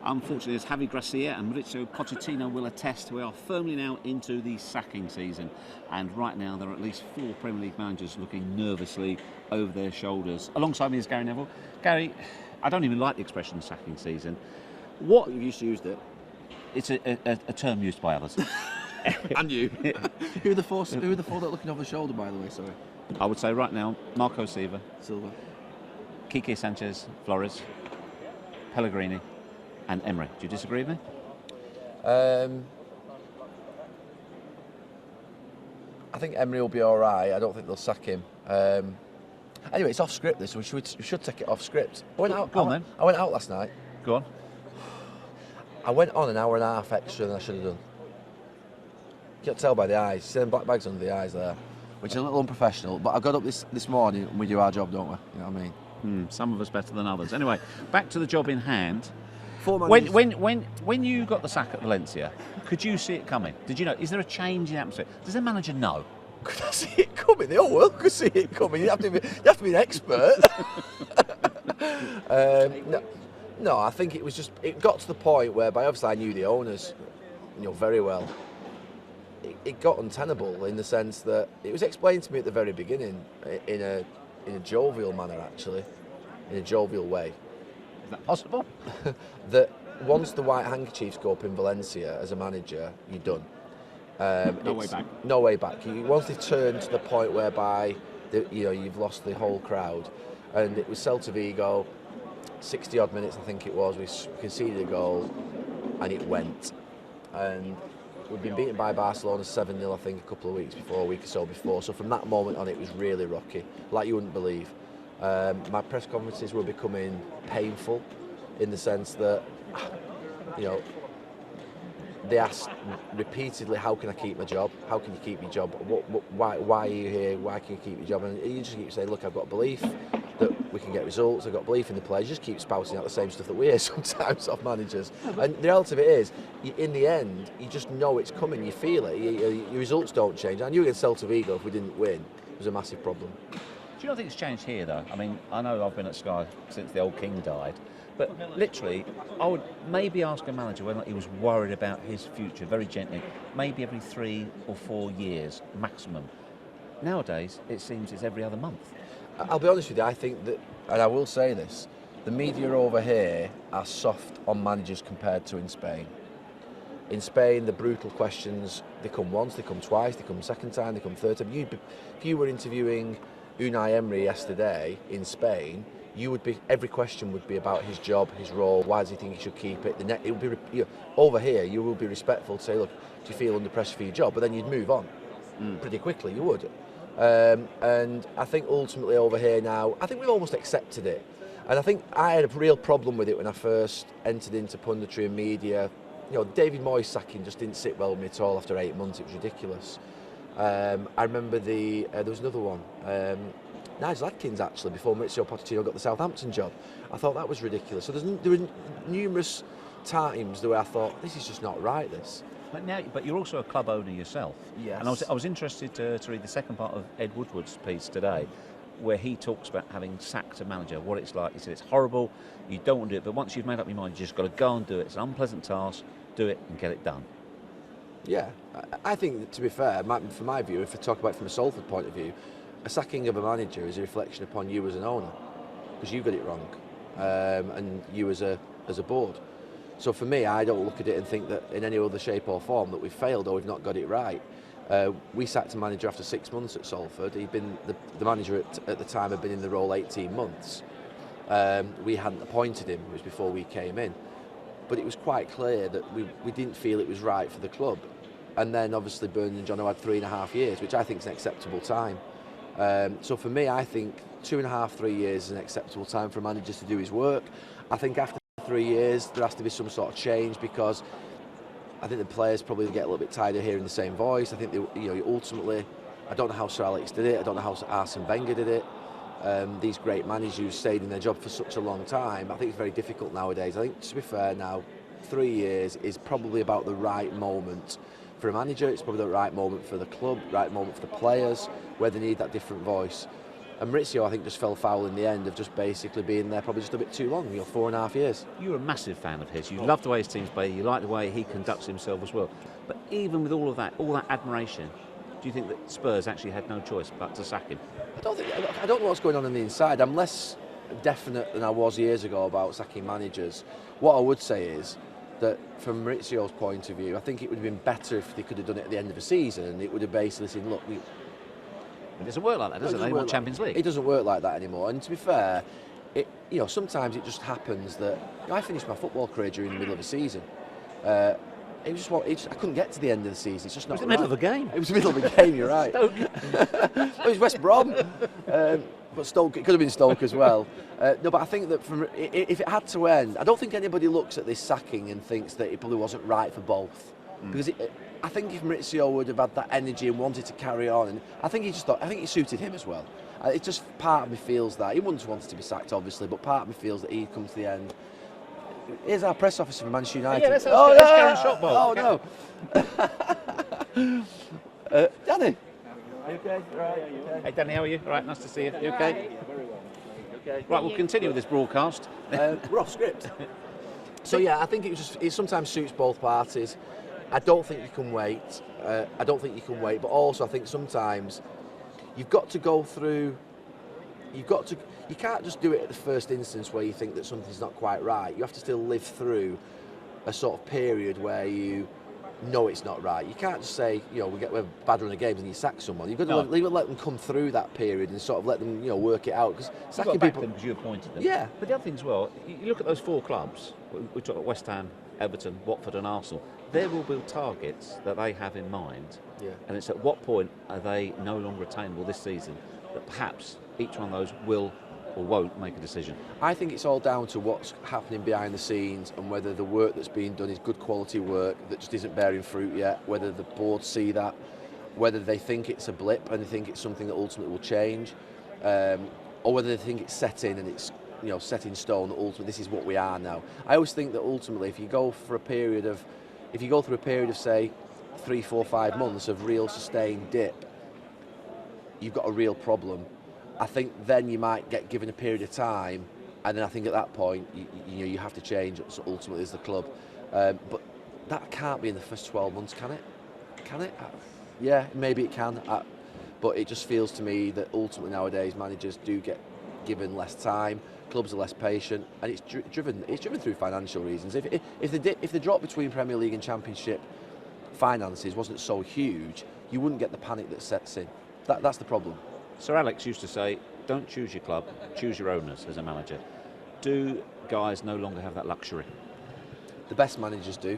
Unfortunately, as Javi Gracia and Mauricio Pochettino will attest, we are firmly now into the sacking season. And right now, there are at least 4 Premier League managers looking nervously over their shoulders. Alongside me is Gary Neville. Gary, I don't even like the expression sacking season. What? You've used to used it. It's a term used by others. And you. Who are the four that are looking over the shoulder, by the way? Sorry. I would say right now, Marco Silva, Quique Sanchez Flores, Pellegrini, and Emery. Do you disagree with me? I think Emery will be all right. I don't think they'll sack him. Anyway, it's off script this, so we should take it off script. I went out last night. Go on. I went on an hour and a half extra than I should have done. You can't tell by the eyes. See them black bags under the eyes there, which is a little unprofessional. But I got up this morning and we do our job, don't we? You know what I mean? Some of us better than others. Anyway, back to the job in hand. When you got the sack at Valencia, could you see it coming? Did you know? Is there a change in atmosphere? Does the manager know? Could I see it coming? The whole world could see it coming. You have to be an expert. No, I think it got to the point whereby obviously I knew the owners, very well. It got untenable in the sense that it was explained to me at the very beginning in a jovial manner, actually, in a jovial way. Is that possible? That once the white handkerchiefs go up in Valencia as a manager, you're done. No way back. No way back. Once they turn to the point whereby you've lost the whole crowd, and it was Celta Vigo, 60 odd minutes I think it was. We conceded a goal, and it went. And we'd been beaten by Barcelona 7-0 I think a week or so before. So from that moment on, it was really rocky, like you wouldn't believe. My press conferences were becoming painful, in the sense that, they asked repeatedly, how can I keep my job? How can you keep your job? Why are you here? Why can you keep your job? And you just keep saying, look, I've got belief that we can get results. I've got belief in the players. You just keep spouting out the same stuff that we hear sometimes off managers. And the reality of it is, in the end, you just know it's coming. You feel it. Your results don't change. I knew against Celta Vigo, if we didn't win, it was a massive problem. Do you not think it's changed here, though? I mean, I know I've been at Sky since the old king died, but literally, I would maybe ask a manager whether he was worried about his future, very gently, maybe every 3 or 4 years maximum. Nowadays, it seems it's every other month. I'll be honest with you, I think that, and I will say this, the media over here are soft on managers compared to in Spain. In Spain, the brutal questions, they come once, they come twice, they come second time, they come third time. If you were interviewing Unai Emery yesterday in Spain, every question would be about his job, his role, why does he think he should keep it. It would be, over here, you will be respectful to say, look, do you feel under pressure for your job? But then you'd move on pretty quickly, you would. And I think ultimately over here now, I think we've almost accepted it. And I think I had a real problem with it when I first entered into punditry and media. David Moyes sacking just didn't sit well with me at all after 8 months. It was ridiculous. I remember there was another one. Nigel Adkins, actually, before Mauricio Pochettino got the Southampton job. I thought that was ridiculous. So there were numerous times where I thought, this is just not right, this. But you're also a club owner yourself. Yes. And I was interested to read the second part of Ed Woodward's piece today, where he talks about having sacked a manager, what it's like. He said it's horrible, you don't want to do it, but once you've made up your mind, you just got to go and do it. It's an unpleasant task, do it and get it done. Yeah, I think, to be fair, from my view, if I talk about it from a Salford point of view, a sacking of a manager is a reflection upon you as an owner, because you got it wrong, and you as a board. So for me, I don't look at it and think that in any other shape or form that we've failed or we've not got it right. We sacked a manager after 6 months at Salford. He'd been the manager at the time had been in the role 18 months. We hadn't appointed him. It was before we came in. But it was quite clear that we didn't feel it was right for the club. And then obviously Bernard and John had 3.5 years, which I think is an acceptable time. So for me, I think 2.5, 3 years is an acceptable time for a manager to do his work. I think after 3 years there has to be some sort of change, because I think the players probably get a little bit tired of hearing the same voice. I think ultimately, I don't know how Sir Alex did it, I don't know how Arsene Wenger did it. These great managers who stayed in their job for such a long time, I think it's very difficult nowadays. I think, to be fair now, 3 years is probably about the right moment for a manager. It's probably the right moment for the club, right moment for the players, where they need that different voice. And Maurizio, I think, just fell foul in the end of just basically being there probably just a bit too long, 4.5 years. You're a massive fan of his. You love the way his teams play. You like the way he conducts himself as well. But even with all that admiration, do you think that Spurs actually had no choice but to sack him? I don't know what's going on the inside. I'm less definite than I was years ago about sacking managers. What I would say is that from Maurizio's point of view, I think it would have been better if they could have done it at the end of the season, and it would have basically said, look, It doesn't work like that, does it? They want Champions League. It doesn't work like that anymore. And to be fair, sometimes it just happens that I finished my football career during the middle of a season. I couldn't get to the end of the season. It's just not. It was the middle of a game. It was the middle of a game. You're right. It was West Brom, but Stoke. It could have been Stoke as well. No, but I think that if it had to end, I don't think anybody looks at this sacking and thinks that it probably wasn't right for both, because I think if Maurizio would have had that energy and wanted to carry on, and I think it suited him as well. It just, part of me feels that he wouldn't have wanted to be sacked, obviously, but part of me feels that he'd come to the end. Here's our press officer from Manchester United. Yeah, let's Karen Shotball. Oh no, Danny. You okay? Right. Hey Danny, how are you? All right, nice to see you. You okay? Okay. Right, we'll continue with this broadcast. We're off script. So yeah, I think it sometimes suits both parties. I don't think you can wait. But also I think sometimes you've got to go through. You can't just do it at the first instance where you think that something's not quite right. You have to still live through a sort of period where you know it's not right. You can't just say, we're bad run of games and you sack someone. You've got to let them come through that period and sort of let them, work it out. Because sacking people, because you appointed them. Yeah. But the other thing as well, you look at those four clubs. We talk about West Ham, Everton, Watford, and Arsenal. There will be targets that they have in mind. Yeah. And it's at what point are they no longer attainable this season that perhaps each one of those will or won't make a decision? I think it's all down to what's happening behind the scenes and whether the work that's being done is good quality work that just isn't bearing fruit yet, whether the board see that, whether they think it's a blip and they think it's something that ultimately will change, or whether they think it's set in and it's set in stone that ultimately this is what we are now. I always think that ultimately if you go through a period of say 3, 4, 5 months of real sustained dip, you've got a real problem. I think then you might get given a period of time, and then I think at that point you have to change ultimately as the club. But that can't be in the first 12 months, can it? Can it? Yeah, maybe it can. But it just feels to me that ultimately nowadays managers do get given less time. Clubs are less patient, and it's driven through financial reasons. If the drop between Premier League and Championship finances wasn't so huge, you wouldn't get the panic that sets in. That's the problem. Sir Alex used to say, don't choose your club, choose your owners as a manager. Do guys no longer have that luxury? The best managers do.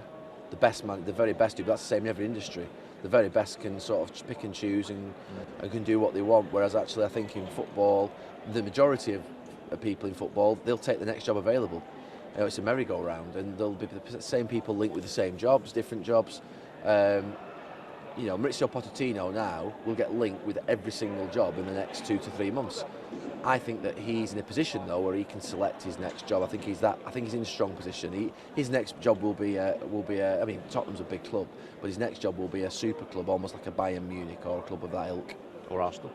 The very best do, but that's the same in every industry. The very best can sort of pick and choose and can do what they want, whereas actually I think in football, the majority of people in football, they'll take the next job available. It's a merry-go-round, and there'll be the same people linked with the same jobs, different jobs. Maurizio Pochettino now will get linked with every single job in the next 2 to 3 months. I think that he's in a position though where he can select his next job. I think he's in a strong position. His next job will be I mean, Tottenham's a big club, but his next job will be a super club, almost like a Bayern Munich or a club of that ilk. Or Arsenal.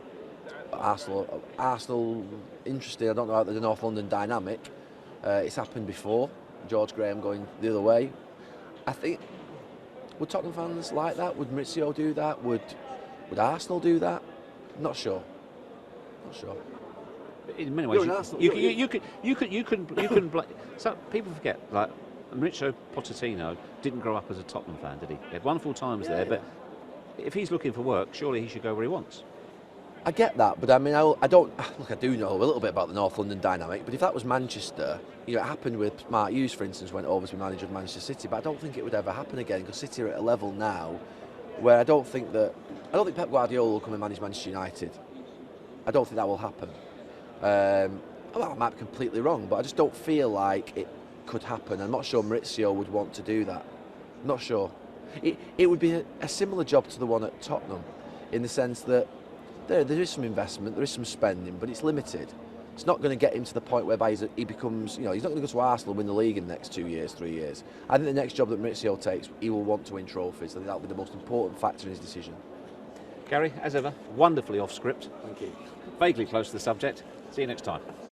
Arsenal, interesting. I don't know about the North London dynamic. It's happened before. George Graham going the other way. I think. Would Tottenham fans like that? Would Maurizio do that? Would Arsenal do that? Not sure. In many ways, you can blame. So people forget, like Maurizio Pochettino didn't grow up as a Tottenham fan, did he? He had wonderful times there, but if he's looking for work, surely he should go where he wants. I get that, but I mean, I don't. Look, I do know a little bit about the North London dynamic, but if that was Manchester, it happened with Mark Hughes, for instance, went over to be manager of Manchester City, but I don't think it would ever happen again because City are at a level now where I don't think Pep Guardiola will come and manage Manchester United. I don't think that will happen. I might be completely wrong, but I just don't feel like it could happen. I'm not sure Maurizio would want to do that. I'm not sure. It would be a similar job to the one at Tottenham, in the sense that there is some investment, there is some spending, but it's limited. It's not going to get him to the point whereby he becomes, he's not going to go to Arsenal and win the league in the next 2 years, 3 years. I think the next job that Maurizio takes, he will want to win trophies. I think that will be the most important factor in his decision. Gary, as ever, wonderfully off script, Thank you. vaguely close to the subject. See you next time.